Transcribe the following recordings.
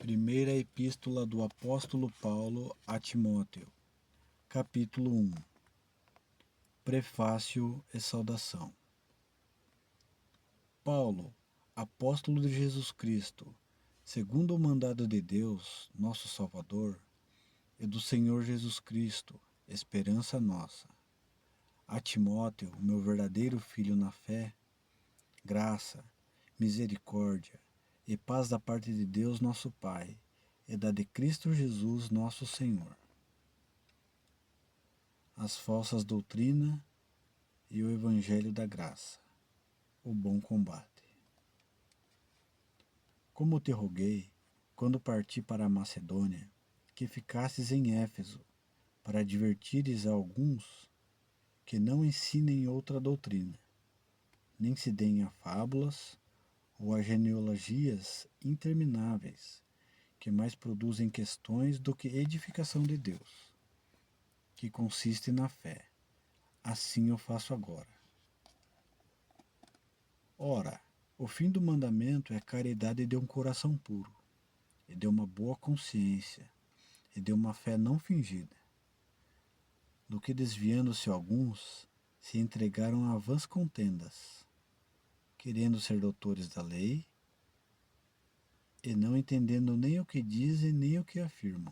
Primeira Epístola do Apóstolo Paulo a Timóteo, capítulo 1. Prefácio e saudação. Paulo, apóstolo de Jesus Cristo, segundo o mandado de Deus, nosso Salvador, e do Senhor Jesus Cristo, esperança nossa. A Timóteo, meu verdadeiro filho na fé, graça, misericórdia e paz da parte de Deus nosso Pai e da de Cristo Jesus nosso Senhor. As falsas doutrinas e o Evangelho da Graça, o bom combate. Como te roguei, quando parti para a Macedônia, que ficasses em Éfeso, para advertires a alguns que não ensinem outra doutrina, nem se deem a fábulas ou a genealogias intermináveis, que mais produzem questões do que edificação de Deus, que consiste na fé. Assim eu faço agora. Ora, o fim do mandamento é a caridade de um coração puro, e de uma boa consciência, e de uma fé não fingida. Do que desviando-se alguns, se entregaram a vãs contendas, querendo ser doutores da lei, e não entendendo nem o que dizem nem o que afirmam.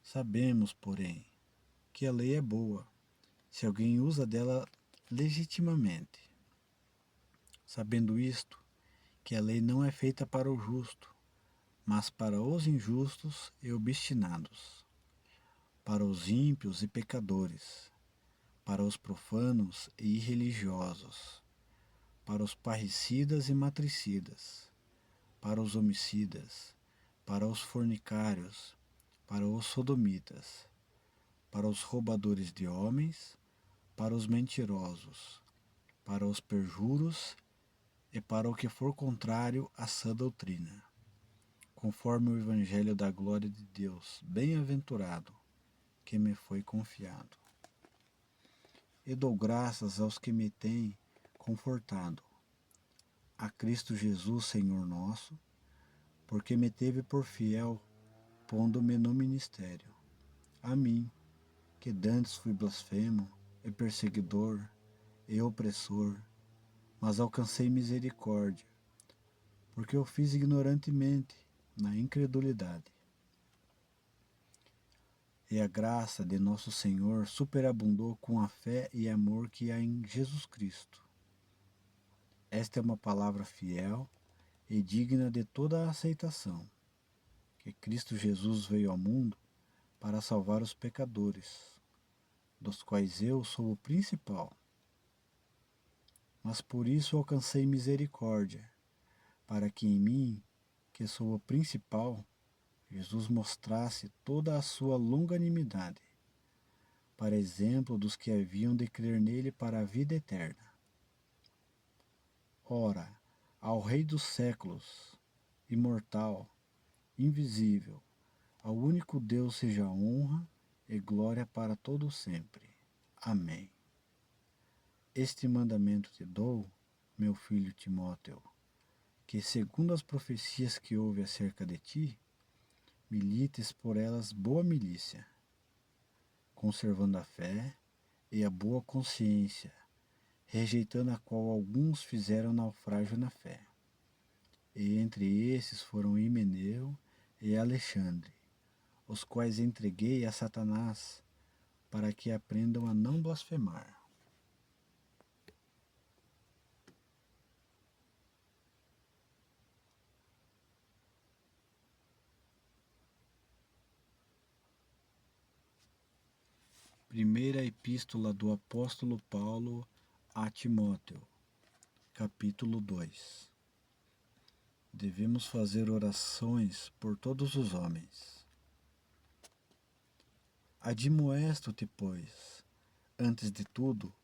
Sabemos, porém, que a lei é boa, se alguém usa dela legitimamente. Sabendo isto, que a lei não é feita para o justo, mas para os injustos e obstinados, para os ímpios e pecadores, para os profanos e irreligiosos, para os parricidas e matricidas, para os homicidas, para os fornicários, para os sodomitas, para os roubadores de homens, para os mentirosos, para os perjuros e para o que for contrário à sã doutrina, conforme o Evangelho da glória de Deus, bem-aventurado, que me foi confiado. E dou graças aos que me têm confortado, a Cristo Jesus, Senhor nosso, porque me teve por fiel, pondo-me no ministério. A mim, que dantes fui blasfemo, e perseguidor, e opressor, mas alcancei misericórdia, porque eu fiz ignorantemente, na incredulidade. E a graça de nosso Senhor superabundou com a fé e amor que há em Jesus Cristo. Esta é uma palavra fiel e digna de toda a aceitação, que Cristo Jesus veio ao mundo para salvar os pecadores, dos quais eu sou o principal. Mas por isso alcancei misericórdia, para que em mim, que sou o principal, Jesus mostrasse toda a sua longanimidade, para exemplo dos que haviam de crer nele para a vida eterna. Ora, ao Rei dos séculos, imortal, invisível, ao único Deus seja honra e glória para todo sempre. Amém. Este mandamento te dou, meu filho Timóteo, que segundo as profecias que houve acerca de ti, milites por elas boa milícia, conservando a fé e a boa consciência, rejeitando a qual alguns fizeram naufrágio na fé. E entre esses foram Himeneu e Alexandre, os quais entreguei a Satanás, para que aprendam a não blasfemar. Primeira Epístola do Apóstolo Paulo a Timóteo, capítulo 2. Devemos fazer orações por todos os homens. Admoesto-te, pois, antes de tudo,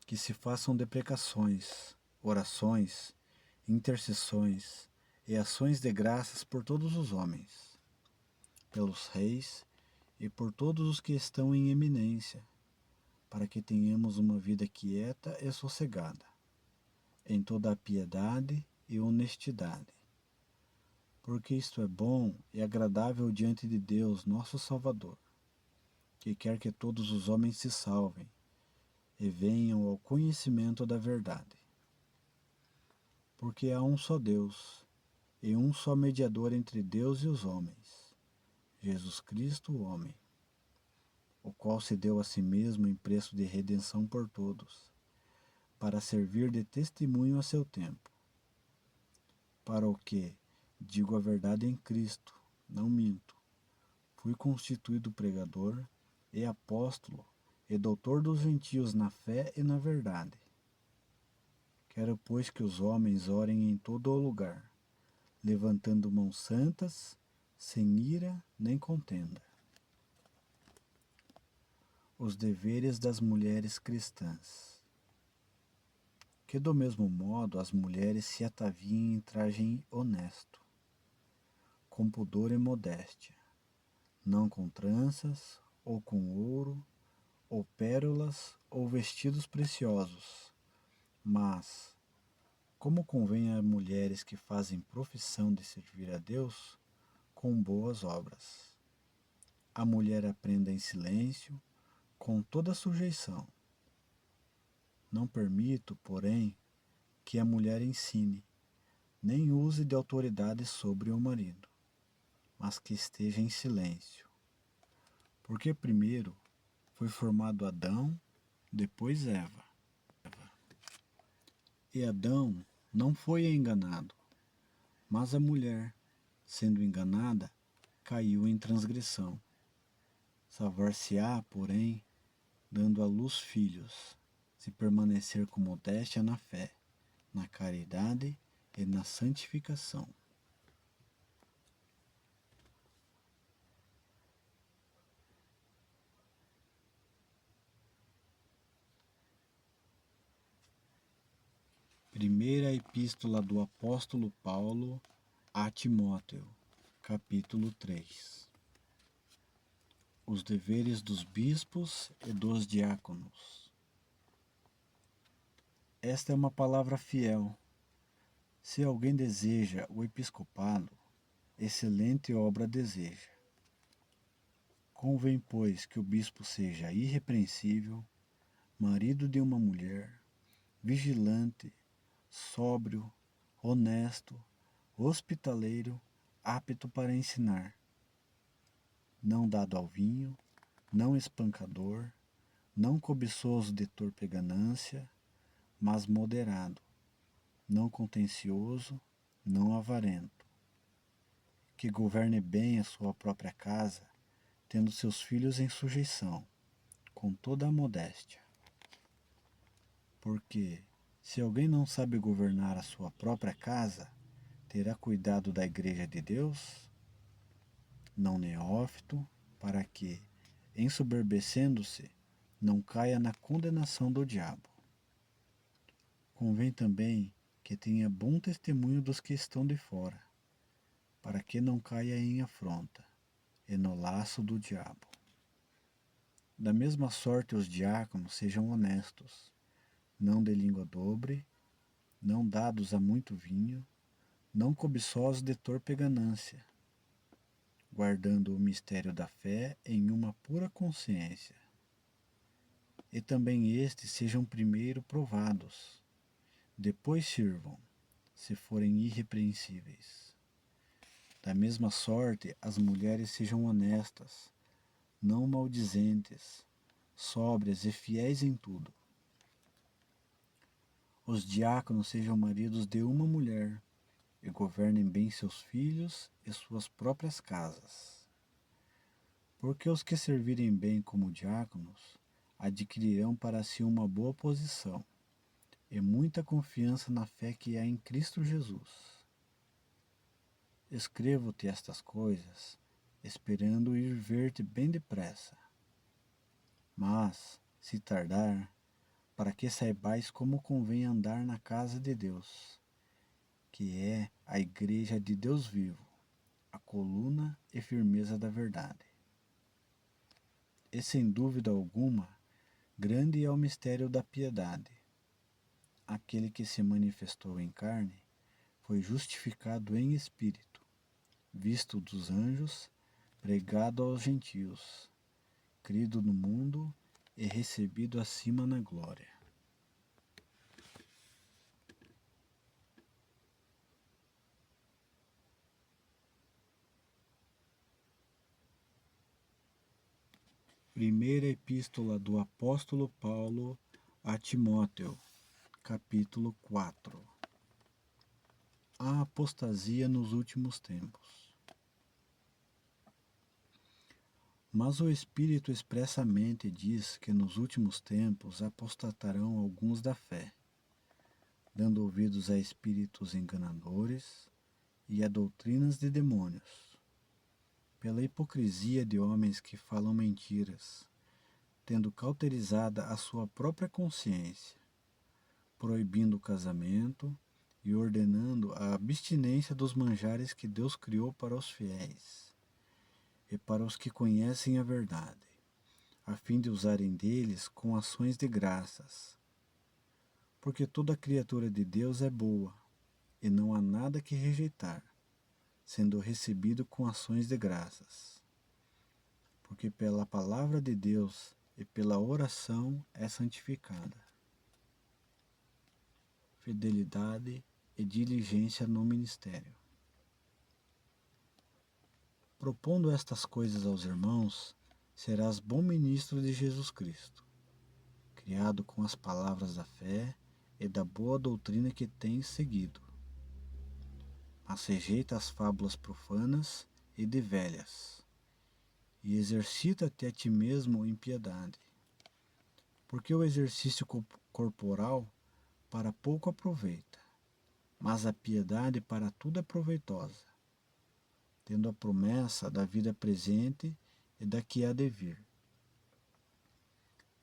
que se façam deprecações, orações, intercessões e ações de graças por todos os homens, pelos reis e por todos os que estão em eminência, para que tenhamos uma vida quieta e sossegada, em toda a piedade e honestidade. porque isto é bom e agradável diante de Deus, nosso Salvador, que quer que todos os homens se salvem e venham ao conhecimento da verdade. Porque há um só Deus e um só mediador entre Deus e os homens, Jesus Cristo, o homem, o qual se deu a si mesmo em preço de redenção por todos, para servir de testemunho a seu tempo. Para o que, digo a verdade em Cristo, não minto, fui constituído pregador e apóstolo e doutor dos gentios na fé e na verdade. Quero, pois, que os homens orem em todo o lugar, levantando mãos santas, sem ira nem contenda. Os deveres das mulheres cristãs. Que do mesmo modo as mulheres se ataviem em trajem honesto, com pudor e modéstia, não com tranças, ou com ouro, ou pérolas, ou vestidos preciosos, mas, como convém a mulheres que fazem profissão de servir a Deus, com boas obras. A mulher aprenda em silêncio, com toda sujeição. Não permito, porém, que a mulher ensine, nem use de autoridade sobre o marido, mas que esteja em silêncio. Porque primeiro foi formado Adão, depois Eva. E Adão não foi enganado, mas a mulher, sendo enganada, caiu em transgressão. Salvar-se-á, porém, dando à luz filhos, se permanecer com modéstia na fé, na caridade e na santificação. Primeira Epístola do Apóstolo Paulo a Timóteo, capítulo 3. Os deveres dos bispos e dos diáconos. Esta é uma palavra fiel. Se alguém deseja o episcopado, excelente obra deseja. Convém, pois, que o bispo seja irrepreensível, marido de uma mulher, vigilante, sóbrio, honesto, hospitaleiro, apto para ensinar, não dado ao vinho, não espancador, não cobiçoso de torpe ganância, mas moderado, não contencioso, não avarento, que governe bem a sua própria casa, tendo seus filhos em sujeição, com toda a modéstia. Porque, se alguém não sabe governar a sua própria casa, terá cuidado da igreja de Deus? Não neófito, para que, ensoberbecendo-se, não caia na condenação do diabo. Convém também que tenha bom testemunho dos que estão de fora, para que não caia em afronta e no laço do diabo. Da mesma sorte os diáconos sejam honestos, não de língua dobre, não dados a muito vinho, não cobiçosos de torpe ganância, guardando o mistério da fé em uma pura consciência. E também estes sejam primeiro provados, depois sirvam, se forem irrepreensíveis. Da mesma sorte, as mulheres sejam honestas, não maldizentes, sóbrias e fiéis em tudo. Os diáconos sejam maridos de uma mulher e governem bem seus filhos e suas próprias casas. Porque os que servirem bem como diáconos adquirirão para si uma boa posição e muita confiança na fé que há em Cristo Jesus. Escrevo-te estas coisas, esperando ir ver-te bem depressa. Mas, se tardar, para que saibais como convém andar na casa de Deus, que é a igreja de Deus vivo, a coluna e firmeza da verdade. E sem dúvida alguma, grande é o mistério da piedade. Aquele que se manifestou em carne foi justificado em espírito, visto dos anjos, pregado aos gentios, crido no mundo e recebido acima na glória. Primeira Epístola do Apóstolo Paulo a Timóteo, capítulo 4. A apostasia nos últimos tempos. Mas o Espírito expressamente diz que nos últimos tempos apostatarão alguns da fé, dando ouvidos a espíritos enganadores e a doutrinas de demônios, pela hipocrisia de homens que falam mentiras, tendo cauterizada a sua própria consciência, proibindo o casamento e ordenando a abstinência dos manjares que Deus criou para os fiéis e para os que conhecem a verdade, a fim de usarem deles com ações de graças. Porque toda criatura de Deus é boa, e não há nada que rejeitar, sendo recebido com ações de graças. Porque pela palavra de Deus e pela oração é santificada. Fidelidade e diligência no ministério. Propondo estas coisas aos irmãos, serás bom ministro de Jesus Cristo, criado com as palavras da fé e da boa doutrina que tens seguido. Mas rejeita as fábulas profanas e de velhas, e exercita-te a ti mesmo em piedade. Porque o exercício corporal para pouco aproveita, mas a piedade para tudo é proveitosa, tendo a promessa da vida presente e da que há de vir.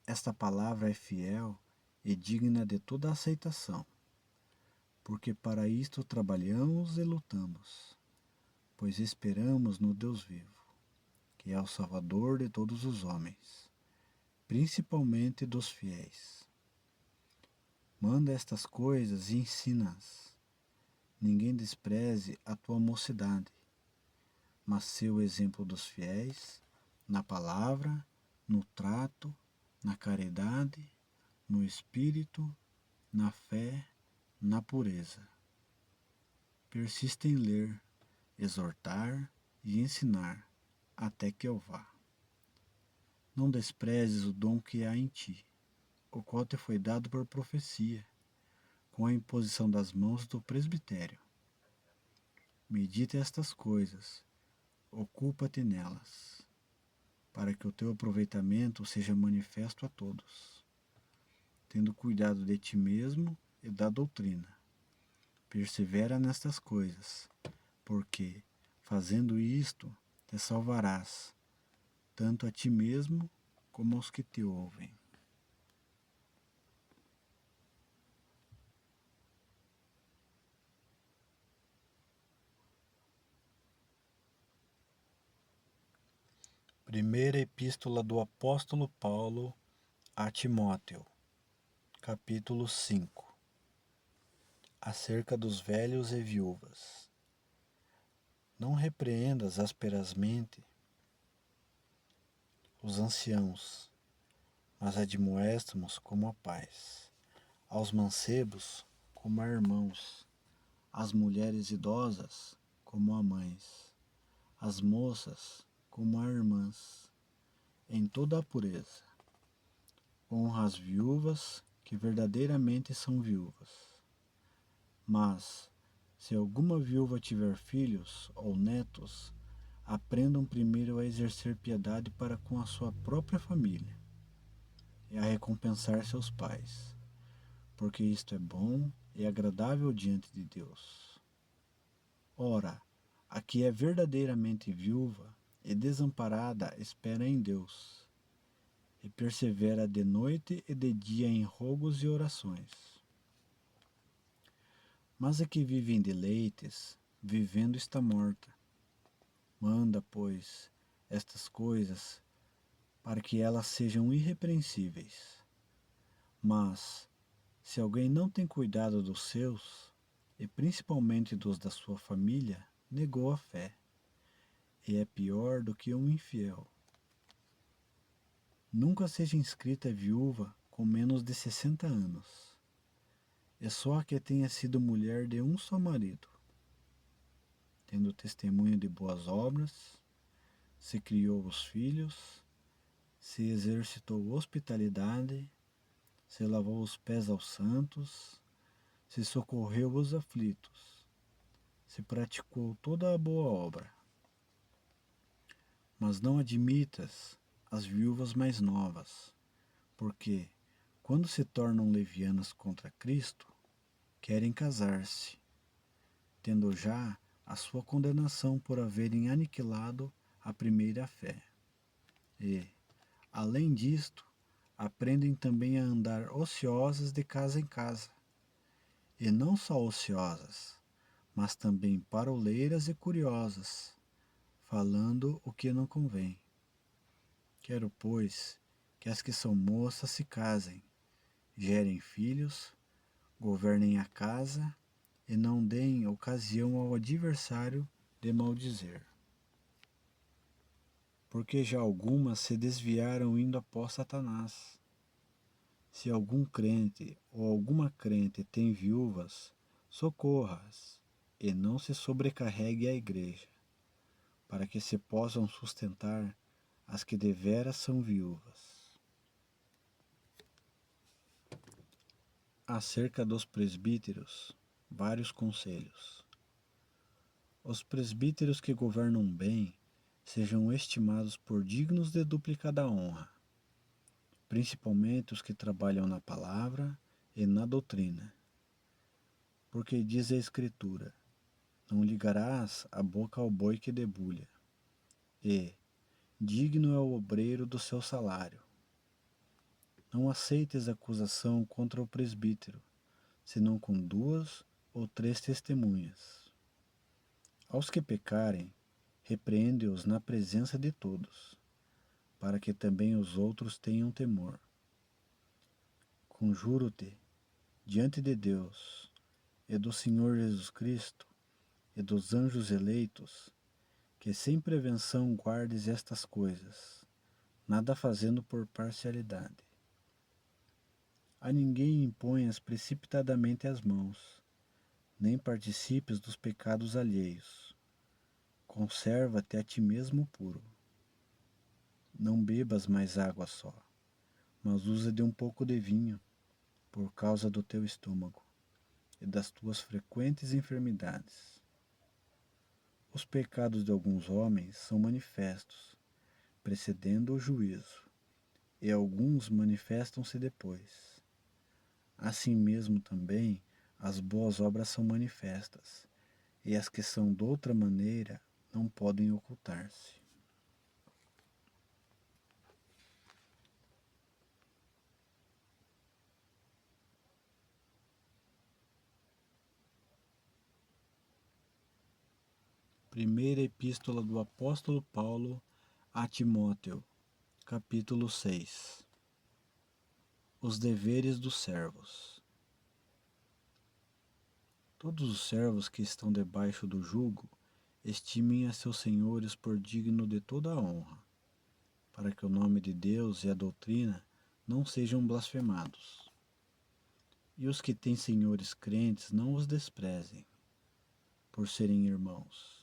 Esta palavra é fiel e digna de toda aceitação, porque para isto trabalhamos e lutamos, pois esperamos no Deus vivo, que é o Salvador de todos os homens, principalmente dos fiéis. Manda estas coisas e ensina-as. Ninguém despreze a tua mocidade, mas sê o exemplo dos fiéis, na palavra, no trato, na caridade, no espírito, na fé, na pureza. Persista em ler, exortar e ensinar, até que eu vá. Não desprezes o dom que há em ti, o qual te foi dado por profecia, com a imposição das mãos do presbitério. Medita estas coisas, ocupa-te nelas, para que o teu aproveitamento seja manifesto a todos, tendo cuidado de ti mesmo e da doutrina. Persevera nestas coisas, porque, fazendo isto, te salvarás, tanto a ti mesmo como aos que te ouvem. Primeira Epístola do Apóstolo Paulo a Timóteo, capítulo 5. Acerca dos velhos e viúvas. Não repreendas asperamente os anciãos, mas admoesta-os como a pais, aos mancebos como a irmãos, às mulheres idosas como a mães, às moças como a irmãs, em toda a pureza. Honra as viúvas que verdadeiramente são viúvas. Mas, se alguma viúva tiver filhos ou netos, aprendam primeiro a exercer piedade para com a sua própria família e a recompensar seus pais, porque isto é bom e agradável diante de Deus. Ora, a que é verdadeiramente viúva e desamparada espera em Deus, e persevera de noite e de dia em rogos e orações. Mas a que vive em deleites, vivendo está morta. Manda, pois, estas coisas, para que elas sejam irrepreensíveis. Mas, se alguém não tem cuidado dos seus, e principalmente dos da sua família, negou a fé, e é pior do que um infiel. Nunca seja inscrita viúva com menos de 60 anos. É só que tenha sido mulher de um só marido, tendo testemunho de boas obras, se criou os filhos, se exercitou hospitalidade, se lavou os pés aos santos, se socorreu os aflitos, se praticou toda a boa obra. Mas não admitas as viúvas mais novas, porque, quando se tornam levianas contra Cristo, querem casar-se, tendo já a sua condenação por haverem aniquilado a primeira fé. E, além disto, aprendem também a andar ociosas de casa em casa, e não só ociosas, mas também paroleiras e curiosas, falando o que não convém. Quero, pois, que as que são moças se casem, gerem filhos, governem a casa e não deem ocasião ao adversário de maldizer. Porque já algumas se desviaram indo após Satanás. Se algum crente ou alguma crente tem viúvas, socorra-as e não se sobrecarregue a igreja, para que se possam sustentar as que deveras são viúvas. Acerca dos presbíteros, vários conselhos. Os presbíteros que governam bem sejam estimados por dignos de duplicada honra, principalmente os que trabalham na palavra e na doutrina. Porque diz a Escritura: não ligarás a boca ao boi que debulha, e digno é o obreiro do seu salário. Não aceites acusação contra o presbítero, senão com 2 ou 3 testemunhas. Aos que pecarem, repreende-os na presença de todos, para que também os outros tenham temor. Conjuro-te, diante de Deus, e do Senhor Jesus Cristo, e dos anjos eleitos, que sem prevenção guardes estas coisas, nada fazendo por parcialidade. A ninguém imponhas precipitadamente as mãos, nem participes dos pecados alheios. Conserva-te a ti mesmo puro. Não bebas mais água só, mas usa de um pouco de vinho, por causa do teu estômago e das tuas frequentes enfermidades. Os pecados de alguns homens são manifestos, precedendo o juízo, e alguns manifestam-se depois. Assim mesmo também as boas obras são manifestas, e as que são de outra maneira não podem ocultar-se. Primeira Epístola do Apóstolo Paulo a Timóteo, capítulo 6. Os deveres dos servos. Todos os servos que estão debaixo do jugo estimem a seus senhores por digno de toda a honra, para que o nome de Deus e a doutrina não sejam blasfemados. E os que têm senhores crentes não os desprezem, por serem irmãos.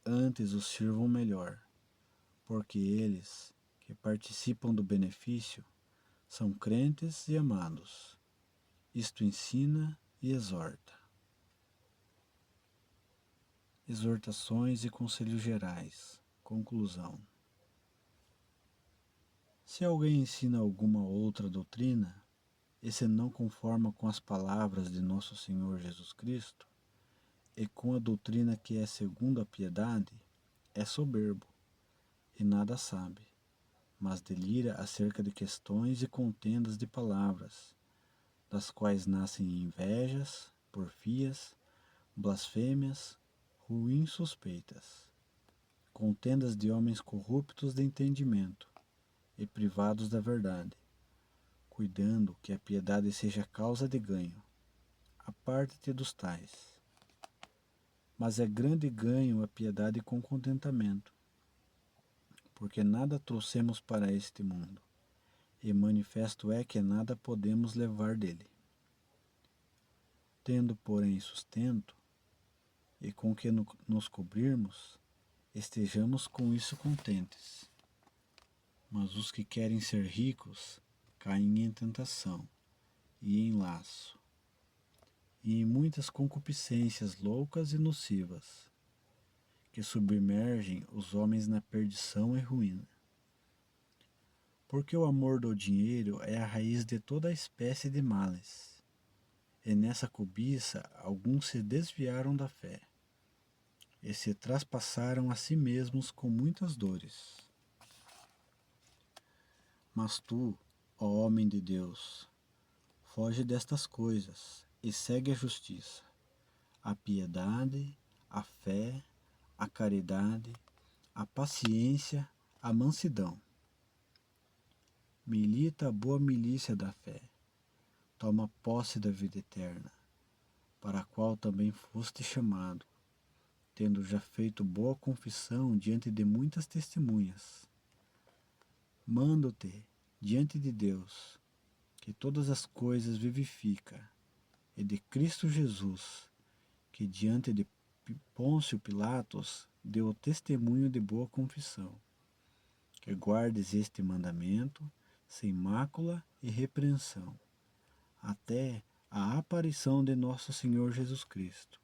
Antes os sirvam melhor, porque eles, que participam do benefício, são crentes e amados. Isto ensina e exorta. Exortações e conselhos gerais. Conclusão. Se alguém ensina alguma outra doutrina, e se não conforma com as palavras de nosso Senhor Jesus Cristo, e com a doutrina que é segundo a piedade, é soberbo, e nada sabe, mas delira acerca de questões e contendas de palavras, das quais nascem invejas, porfias, blasfêmias, ruins suspeitas, contendas de homens corruptos de entendimento e privados da verdade, cuidando que a piedade seja causa de ganho. Aparte-te dos tais. Mas é grande ganho a piedade com contentamento, porque nada trouxemos para este mundo, e manifesto é que nada podemos levar dele. Tendo, porém, sustento, e com que nos cobrirmos, estejamos com isso contentes. Mas os que querem ser ricos caem em tentação, e em laço, e em muitas concupiscências loucas e nocivas, que submergem os homens na perdição e ruína. Porque o amor do dinheiro é a raiz de toda a espécie de males, e nessa cobiça alguns se desviaram da fé, e se traspassaram a si mesmos com muitas dores. Mas tu, ó homem de Deus, foge destas coisas e segue a justiça, a piedade, a fé, a caridade, a paciência, a mansidão. Milita a boa milícia da fé, toma posse da vida eterna, para a qual também foste chamado, tendo já feito boa confissão diante de muitas testemunhas. Mando-te, diante de Deus, que todas as coisas vivifica, e de Cristo Jesus, que diante de Pôncio Pilatos deu o testemunho de boa confissão, que guardes este mandamento sem mácula e repreensão, até a aparição de nosso Senhor Jesus Cristo,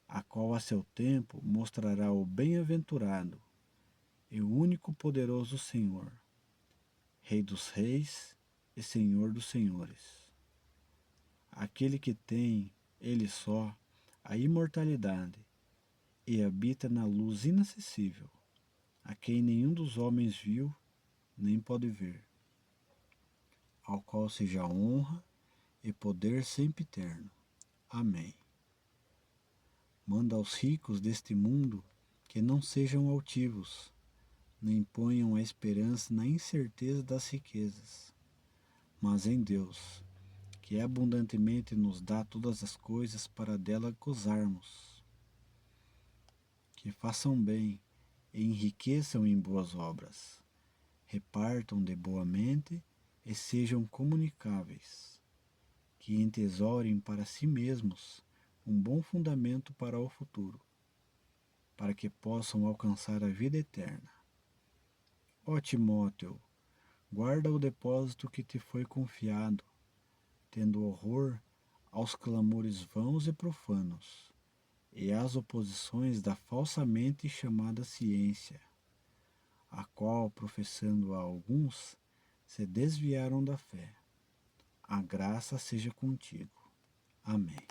a qual a seu tempo mostrará o bem-aventurado e o único poderoso Senhor, Rei dos reis e Senhor dos senhores, aquele que tem, ele só, a imortalidade e habita na luz inacessível, a quem nenhum dos homens viu nem pode ver, ao qual seja honra e poder sempre eterno. Amém. Manda aos ricos deste mundo que não sejam altivos, nem ponham a esperança na incerteza das riquezas, mas em Deus, que abundantemente nos dá todas as coisas para dela gozarmos. Que façam bem e enriqueçam em boas obras, repartam de boa mente e sejam comunicáveis, que entesourem para si mesmos um bom fundamento para o futuro, para que possam alcançar a vida eterna. Ó Timóteo, guarda o depósito que te foi confiado, tendo horror aos clamores vãos e profanos, e às oposições da falsamente chamada ciência, a qual, professando a alguns, se desviaram da fé. A graça seja contigo. Amém.